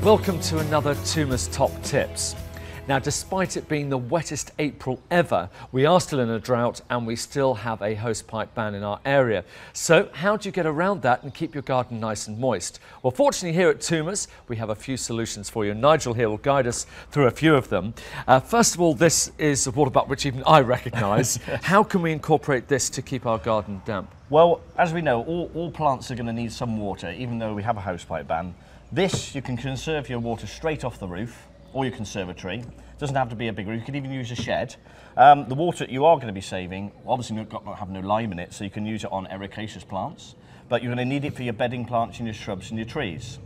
Welcome to another Toomers Top Tips. Now, despite it being the wettest April ever, we are still in a drought and we still have a hosepipe ban in our area. So how do you get around that and keep your garden nice and moist? Well, fortunately here at Toomers, we have a few solutions for you. Nigel here will guide us through a few of them. First of all, this is a water butt which even I recognise. Yes. How can we incorporate this to keep our garden damp? Well, as we know, all plants are going to need some water, even though we have a hosepipe ban. This, you can conserve your water straight off the roof, or your conservatory. It doesn't have to be a big roof, you could even use a shed. The water you are going to be saving, obviously not have no lime in it, so you can use it on ericaceous plants, but you're going to need it for your bedding plants and your shrubs and your trees.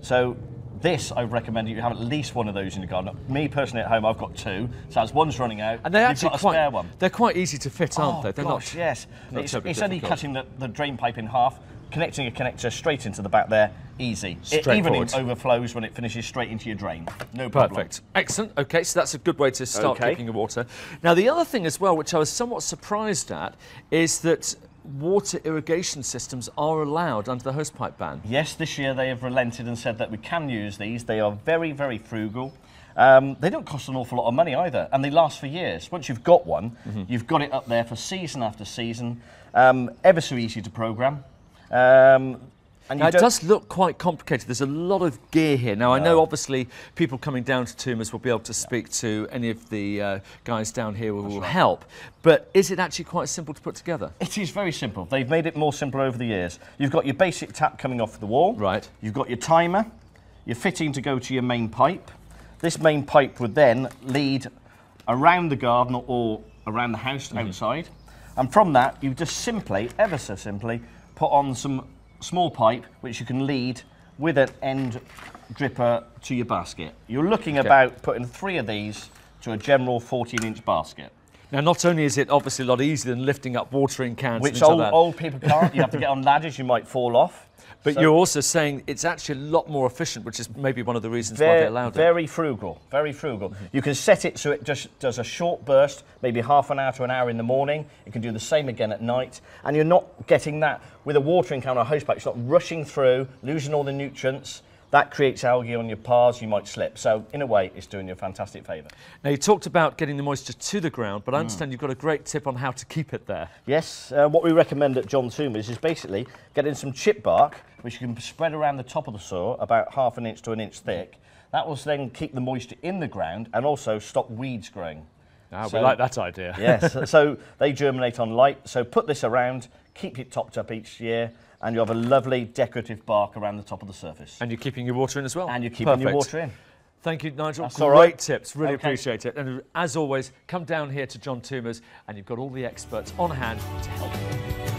So this, I recommend you have at least one of those in your garden. Me personally at home, I've got two, so as one's running out, and they're you've got a spare one. They're quite easy to fit, aren't they? They're gosh, not, yes. Not It's only cutting the drain pipe in half, connecting a connector straight into the back there, easy. It even overflows when it finishes straight into your drain. No problem. Perfect. Excellent. Okay, so that's a good way to start keeping your water. Now, the other thing as well, which I was somewhat surprised at, is that water irrigation systems are allowed under the hosepipe ban. Yes, this year they have relented and said that we can use these. They are very, very frugal. They don't cost an awful lot of money either, and they last for years. Once you've got one, you've got it up there for season after season. Ever so easy to program. And now, it does look quite complicated. There's a lot of gear here. Now, I know obviously people coming down to Toomers will be able to speak to any of the guys down here who will help, but is it actually quite simple to put together? It is very simple. They've made it more simple over the years. You've got your basic tap coming off the wall. Right. You've got your timer, your fitting to go to your main pipe. This main pipe would then lead around the garden or around the house outside. And from that, you just simply, ever so simply, put on some small pipe which you can lead with an end dripper to your basket. You're looking about putting 3 of these to a general 14-inch basket. Now, not only is it obviously a lot easier than lifting up watering cans, which old people can't, you have to get on ladders, you might fall off. But so, you're also saying it's actually a lot more efficient, which is maybe one of the reasons why they allowed it. Very frugal, very frugal. You can set it so it just does a short burst, maybe half an hour to an hour in the morning. You can do the same again at night. And you're not getting that with a watering can or a hosepipe. It's not rushing through, losing all the nutrients. That creates algae on your paths, you might slip. So, in a way, it's doing you a fantastic favour. Now, you talked about getting the moisture to the ground, but I understand you've got a great tip on how to keep it there. Yes, what we recommend at John Toomers is basically getting some chip bark, which you can spread around the top of the soil, about ½ inch to 1 inch thick. That will then keep the moisture in the ground and also stop weeds growing. We like that idea. Yes, so they germinate on light. So put this around, keep it topped up each year, and you have a lovely decorative bark around the top of the surface. And you're keeping your water in as well. And you're keeping your water in. Thank you, Nigel. That's Great tips. Really appreciate it. And as always, come down here to John Toomers and you've got all the experts on hand to help you.